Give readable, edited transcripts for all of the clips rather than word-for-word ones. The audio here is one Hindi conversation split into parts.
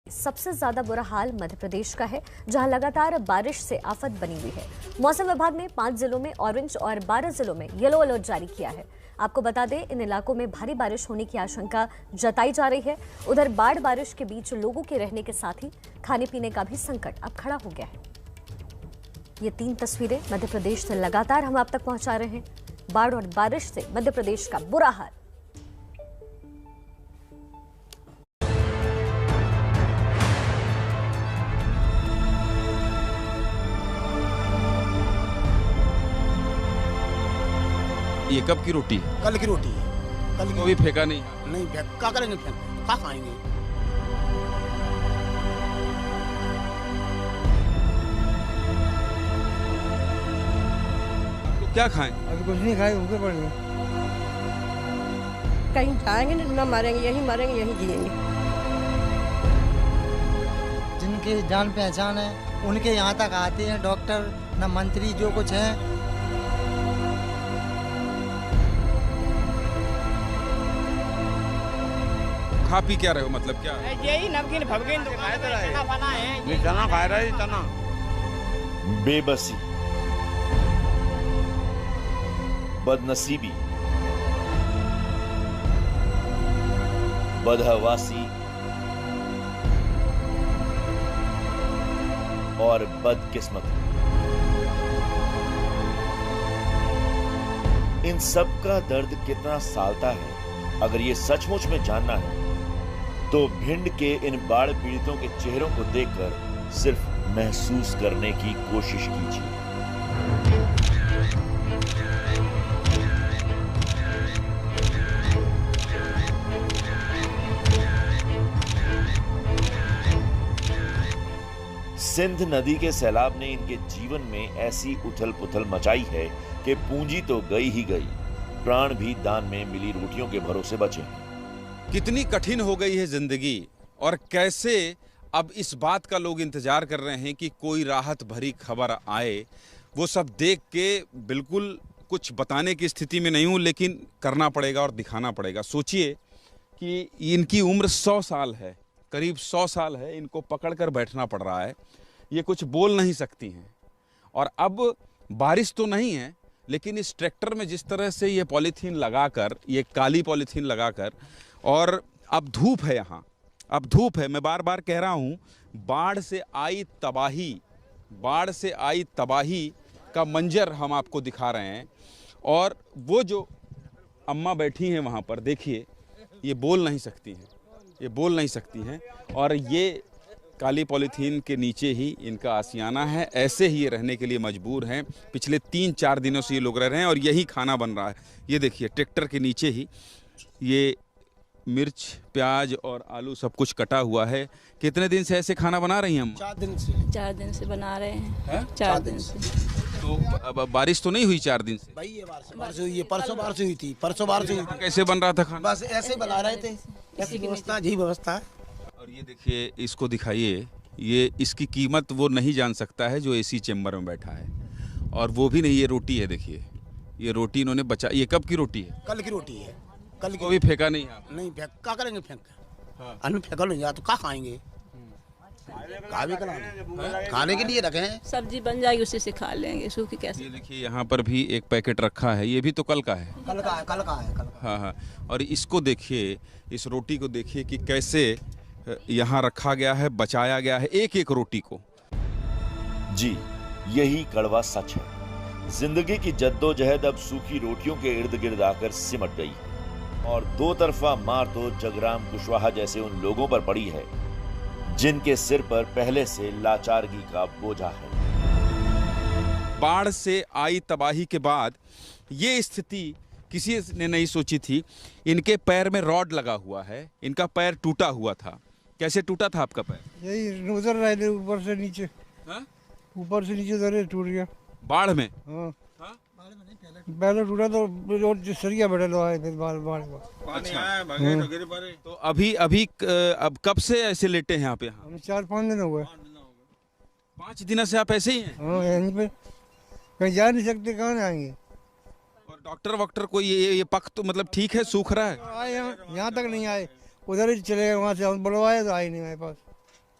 सबसे ज्यादा बुरा हाल मध्य प्रदेश का है, जहां लगातार बारिश से आफत बनी हुई है। मौसम विभाग ने 5 जिलों में ऑरेंज और 12 जिलों में येलो अलर्ट जारी किया है। आपको बता दें, इन इलाकों में भारी बारिश होने की आशंका जताई जा रही है। उधर बाढ़ बारिश के बीच लोगों के रहने के साथ ही खाने पीने का भी संकट अब खड़ा हो गया है। ये 3 तस्वीरें मध्य प्रदेश से लगातार हम आप तक पहुंचा रहे हैं। बाढ़ और बारिश से मध्य प्रदेश का बुरा हाल। ये कब की रोटी है? कल की रोटी है। कल की अभी फेंका नहीं? नहीं फेंक, क्या करेंगे? फेंक क्या खाएंगे? तो क्या खाएं? अभी कुछ नहीं खाए, भूखे पड़ गए। कहीं जाएंगे ना, मरेंगे यहीं, मरेंगे यहीं, जिएंगे। जिनकी जान पहचान है उनके यहाँ तक आते हैं डॉक्टर, न मंत्री, जो कुछ है। खा पी क्या रहे हो? मतलब क्या? यही नमकीन फमकीन तो खाए तो रहे। बना है, ये चना खा रहा है, चना। बेबसी, बदनसीबी, बदहवासी और बदकिस्मती, इन सब का दर्द कितना सालता है, अगर ये सचमुच में जानना है तो भिंड के इन बाढ़ पीड़ितों के चेहरों को देखकर सिर्फ महसूस करने की कोशिश कीजिए। सिंध नदी के सैलाब ने इनके जीवन में ऐसी उथल पुथल मचाई है कि पूंजी तो गई ही गई, प्राण भी दान में मिली रोटियों के भरोसे बचे हैं। कितनी कठिन हो गई है जिंदगी, और कैसे अब इस बात का लोग इंतजार कर रहे हैं कि कोई राहत भरी खबर आए। वो सब देख के बिल्कुल कुछ बताने की स्थिति में नहीं हूं, लेकिन करना पड़ेगा और दिखाना पड़ेगा। सोचिए कि इनकी उम्र 100 साल है, करीब 100 साल है, इनको पकड़कर बैठना पड़ रहा है। ये कुछ बोल नहीं सकती हैं, और अब बारिश तो नहीं है, लेकिन इस ट्रैक्टर में जिस तरह से ये पॉलीथीन लगाकर, ये काली पॉलीथीन लगाकर, और अब धूप है यहाँ, अब धूप है। मैं बार बार कह रहा हूँ, बाढ़ से आई तबाही का मंजर हम आपको दिखा रहे हैं। और वो जो अम्मा बैठी हैं वहाँ पर, देखिए, ये बोल नहीं सकती हैं, और ये काली पॉलीथीन के नीचे ही इनका आशियाना है। ऐसे ही ये रहने के लिए मजबूर हैं। पिछले 3-4 दिनों से ये लोग रह रहे हैं और यही खाना बन रहा है। ये देखिए, ट्रैक्टर के नीचे ही ये मिर्च, प्याज और आलू सब कुछ कटा हुआ है। कितने दिन से ऐसे खाना बना रही हैं हम? 4 दिन से। 4 दिन से बना रहे हैं। 4 दिन से। तो अब बारिश तो नहीं हुई 4 दिन से? भाई ये बारिश हुई है, परसों बारिश हुई थी, परसों बारिश हुई थी। कैसे बन रहा था खाना? बस ऐसे ही बना रहे थे, ऐसी व्यवस्था, यही व्यवस्था है। और ये देखिए, इसको दिखाइए, ये इसकी कीमत वो नहीं जान सकता है जो एसी चेम्बर में बैठा है, और वो भी नहीं। ये रोटी है, देखिए, ये रोटी इन्होंने बचा। ये कब की रोटी है? कल की रोटी है। कल को भी फेंका नहीं आप? नहीं फेंक, क्या करेंगे? फेंक अन्न फेंका नहीं जा तो क्या खाएंगे? खाने के लिए रखे हैं। सब्जी बन जाएगी, उसी से खा लेंगे, सूखी कैसे। ये देखिए, यहाँ पर भी एक पैकेट रखा है, ये भी तो कल का है। कल का है। हाँ। और इसको देखिए, इस रोटी को देखिए कि कैसे यहाँ रखा गया है, बचाया गया है एक एक रोटी को। जी, यही कड़वा सच है। जिंदगी की जद्दोजहद अब सूखी रोटियों के इर्द गिर्द आकर सिमट गई है, और दो तरफा मार तो जगराम कुशवाहा जैसे उन लोगों पर पड़ी है जिनके सिर पर पहले से लाचारगी का बोझा है। बाढ़ से आई तबाही के बाद ये स्थिति किसी ने नहीं सोची थी। इनके पैर में रॉड लगा हुआ है, इनका पैर टूटा हुआ था। कैसे टूटा था आपका पैर? यही उधर रहे थे, ऊपर से नीचे, ऊपर से नीचे उधर टूट गया बाढ़ में। हाँ, पहले टूटा तो सरिया बैठे लो आए, फिर बाढ़ तो अभी अब कब से ऐसे लेटे हैं आप यहाँ? 4-5 दिन हो गए। 5 दिन से आप ऐसे ही हैं? हाँ, यहीं पे, कहीं जा नहीं सकते, कहाँ जाएंगे? और डॉक्टर वॉक्टर कोई ये पक तो मतलब ठीक है, सूख रहा है? आए यहाँ तक नहीं आए, उधर ही चले गए, वहाँ से हम बुलवाए तो आए नहीं हमारे पास।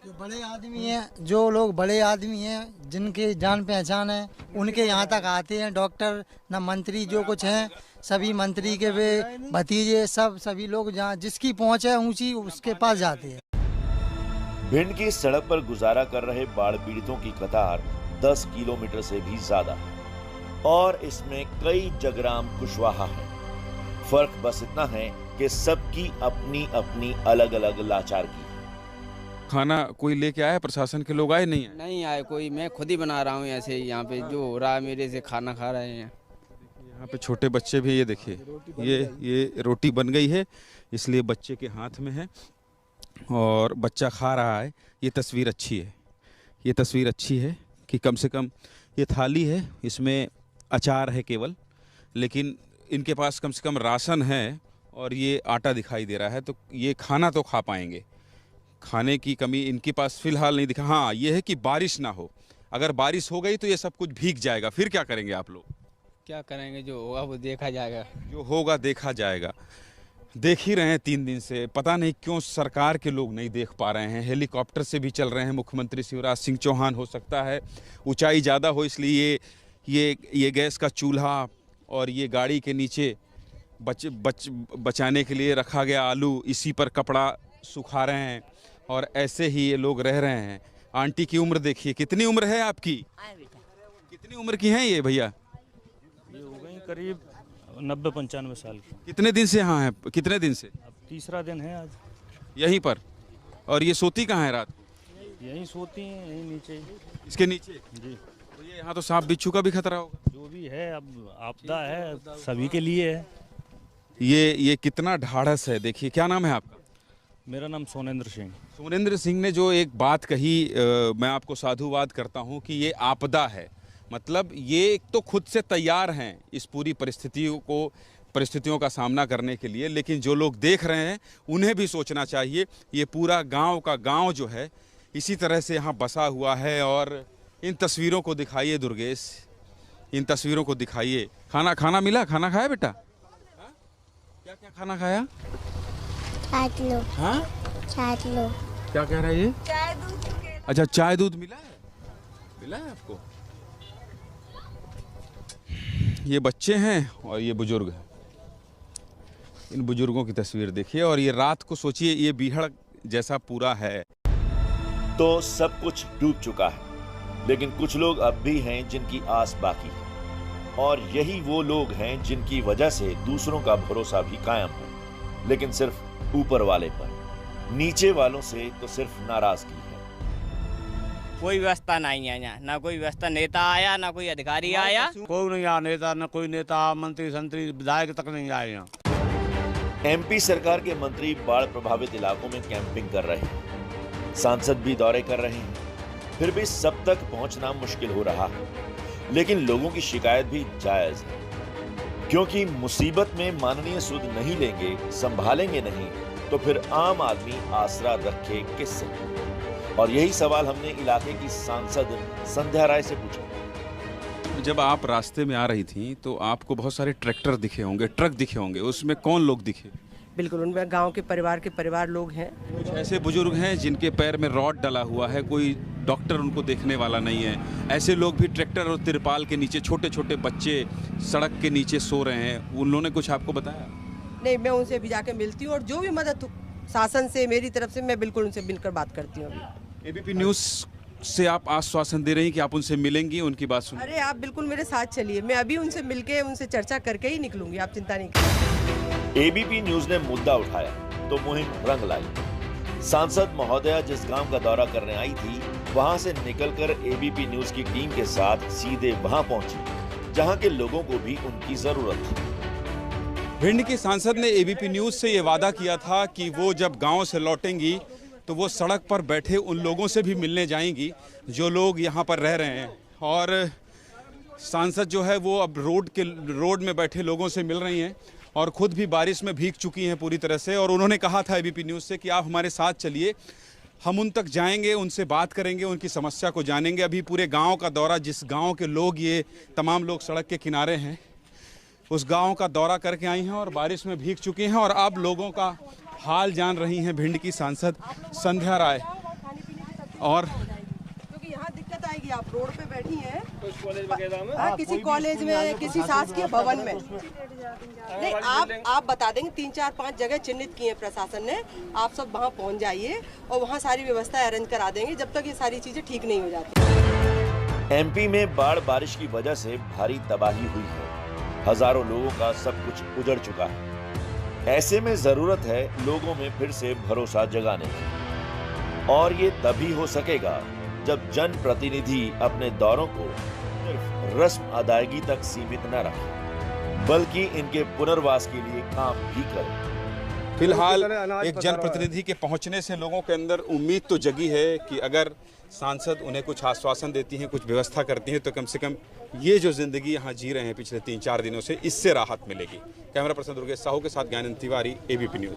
जो बड़े आदमी हैं, जो लोग बड़े आदमी हैं, जिनके जान पहचान है, उनके यहाँ तक आते हैं डॉक्टर, न मंत्री जो कुछ हैं, सभी मंत्री के वे भतीजे सभी लोग जहाँ जिसकी पहुँच है ऊंची उसके पास जाते हैं। भिंड की सड़क पर गुजारा कर रहे बाढ़ पीड़ितों की कतार 10 किलोमीटर से भी ज्यादा है और इसमें कई जगराम कुशवाहा हैं। फर्क बस इतना है कि सबकी अपनी अपनी अलग अलग लाचारगी। खाना कोई लेके आया? प्रशासन के लोग आए? नहीं आए? नहीं आए कोई, मैं खुद ही बना रहा हूँ ऐसे ही। यहाँ पे जो हो रहा है मेरे से खाना खा रहे हैं। यहाँ पे छोटे बच्चे भी, ये देखिए, ये रोटी बन गई है, इसलिए बच्चे के हाथ में है और बच्चा खा रहा है। ये तस्वीर अच्छी है, ये तस्वीर अच्छी है कि कम से कम ये थाली है, इसमें अचार है केवल, लेकिन इनके पास कम से कम राशन है और ये आटा दिखाई दे रहा है, तो ये खाना तो खा पाएंगे। खाने की कमी इनके पास फिलहाल नहीं दिखा। हाँ, ये है कि बारिश ना हो, अगर बारिश हो गई तो ये सब कुछ भीग जाएगा, फिर क्या करेंगे आप लोग? क्या करेंगे, जो होगा वो देखा जाएगा। जो होगा देखा जाएगा। देख ही रहे हैं 3 दिन से, पता नहीं क्यों सरकार के लोग नहीं देख पा रहे हैं। हेलीकॉप्टर से भी चल रहे हैं मुख्यमंत्री शिवराज सिंह चौहान, हो सकता है ऊंचाई ज़्यादा हो इसलिए ये गैस का चूल्हा और ये गाड़ी के नीचे बचाने के लिए रखा गया आलू, इसी पर कपड़ा सुखा रहे हैं और ऐसे ही ये लोग रह रहे हैं। आंटी की उम्र देखिए, कितनी उम्र है आपकी? कितनी उम्र की हैं ये भैया? ये हो गई करीब 90-95 साल की। कितने दिन से यहाँ हैं? कितने दिन से? अब तीसरा दिन है आज यहीं पर। और ये सोती कहाँ है रात? यहीं सोती हैं, यहीं नीचे। इसके नीचे जी। तो ये यहाँ तो सांप बिच्छू का भी खतरा होगा। जो भी है अब आपदा है, सभी के लिए है। ये कितना ढाढ़स है, देखिए। क्या नाम है आपका? मेरा नाम सोनेंद्र सिंह। सोनेंद्र सिंह ने जो एक बात कही, मैं आपको साधुवाद करता हूँ कि ये आपदा है, मतलब ये एक तो खुद से तैयार हैं इस पूरी परिस्थितियों का सामना करने के लिए, लेकिन जो लोग देख रहे हैं उन्हें भी सोचना चाहिए। ये पूरा गांव का गांव जो है इसी तरह से यहाँ बसा हुआ है। और इन तस्वीरों को दिखाइए दुर्गेश, इन तस्वीरों को दिखाइए। खाना मिला? खाना खाया बेटा? क्या क्या खाना खाया? चाट लो। हाँ, चाट लो। क्या कह रहा है ये? चाय दूध। अच्छा, चाय दूध मिला है? मिला है आपको? ये बच्चे हैं और ये बुजुर्ग हैं। इन बुजुर्गों की तस्वीर देखिए और ये रात को सोचिए, ये बीहड़ जैसा पूरा है। तो सब कुछ डूब चुका है, लेकिन कुछ लोग अब भी हैं जिनकी आस बाकी है और यही वो लोग हैं जिनकी वजह से दूसरों का भरोसा भी कायम है, लेकिन सिर्फ ऊपर वाले पर। नीचे वालों से तो सिर्फ नाराजगी है। कोई व्यवस्था नहीं है यहाँ, ना कोई व्यवस्था, नेता आया ना कोई अधिकारी आया। कोई नहीं आया नेता, ना कोई नेता, मंत्री संतरी विधायक तक नहीं आए यहाँ। एमपी सरकार के मंत्री बाढ़ प्रभावित इलाकों में कैंपिंग कर रहे हैं, सांसद भी दौरे कर रहे हैं, फिर भी सब तक पहुंचना मुश्किल हो रहा है। लेकिन लोगों की शिकायत भी जायज है, क्योंकि मुसीबत में माननीय सुध नहीं लेंगे, संभालेंगे नहीं, तो फिर आम आदमी आसरा रखे किससे? और यही सवाल हमने इलाके की सांसद संध्या राय से पूछा। जब आप रास्ते में आ रही थी तो आपको बहुत सारे ट्रैक्टर दिखे होंगे, ट्रक दिखे होंगे, उसमें कौन लोग दिखे? बिल्कुल, उनमें गांव के परिवार लोग हैं। कुछ ऐसे बुजुर्ग हैं जिनके पैर में रॉड डला हुआ है, कोई डॉक्टर उनको देखने वाला नहीं है। ऐसे लोग भी ट्रैक्टर और तिरपाल के नीचे, छोटे छोटे बच्चे सड़क के नीचे सो रहे हैं। उन्होंने कुछ आपको बताया? नहीं, मैं उनसे भी जाके मिलती हूँ और जो भी मदद शासन से मेरी तरफ से मैं बिल्कुल उनसे मिलकर बात करती हूँ। अभी एबीपी न्यूज़ से आप आश्वासन दे रही हैं कि आप उनसे मिलेंगी, उनकी बात सुन? अरे आप बिल्कुल मेरे साथ चलिए, मैं अभी उनसे मिलके उनसे चर्चा करके ही निकलूंगी, आप चिंता नहीं करिए। एबीपी न्यूज ने मुद्दा उठाया तो मुहिम रंग लाई। सांसद महोदया जिस गांव का दौरा करने आई थी, वहां से निकलकर एबीपी न्यूज की टीम के साथ सीधे वहां पहुंची जहां के लोगों को भी उनकी जरूरत थी। भिंड की सांसद ने एबीपी न्यूज से ये वादा किया था कि वो जब गांव से लौटेंगी तो वो सड़क पर बैठे उन लोगों से भी मिलने जाएंगी जो लोग यहाँ पर रह रहे हैं। और सांसद जो है वो अब रोड में बैठे लोगों से मिल रही हैं और खुद भी बारिश में भीग चुकी हैं पूरी तरह से। और उन्होंने कहा था एबीपी न्यूज़ से कि आप हमारे साथ चलिए, हम उन तक जाएंगे, उनसे बात करेंगे, उनकी समस्या को जानेंगे। अभी पूरे गांव का दौरा, जिस गांव के लोग, ये तमाम लोग सड़क के किनारे हैं, उस गांव का दौरा करके आई हैं और बारिश में भीग चुकी हैं और अब लोगों का हाल जान रही हैं भिंड की सांसद संध्या राय। और क्योंकि यहाँ दिक्कत आएगी, आप रोड पे बैठी हैं किसी कॉलेज में, किसी शासकीय भवन में, नहीं आप बता देंगे 3 4 5 जगह चिन्हित किए हैं प्रशासन ने, आप सब वहाँ पहुँच जाइए और वहाँ सारी व्यवस्था अरेंज करा देंगे जब तक ये सारी चीजें ठीक नहीं हो जाती। एमपी में बाढ़ बारिश की वजह से भारी तबाही हुई है, हजारों लोगों का सब कुछ उजड़ चुका है। ऐसे में जरूरत है लोगों में फिर से भरोसा जगाने की, और ये तभी हो सकेगा जब जनप्रतिनिधि अपने दौरों को सिर्फ रस्म अदायगी तक सीमित न रखें, बल्कि इनके पुनर्वास के लिए काम भी करें। फिलहाल एक जनप्रतिनिधि के पहुंचने से लोगों के अंदर उम्मीद तो जगी है कि अगर सांसद उन्हें कुछ आश्वासन देती हैं, कुछ व्यवस्था करती हैं, तो कम से कम ये जो जिंदगी यहाँ जी रहे हैं पिछले 3 4 दिनों से, इससे राहत मिलेगी। कैमरा पर्सन दुर्गेश साहू के साथ ज्ञानंद तिवारी, एबीपी न्यूज।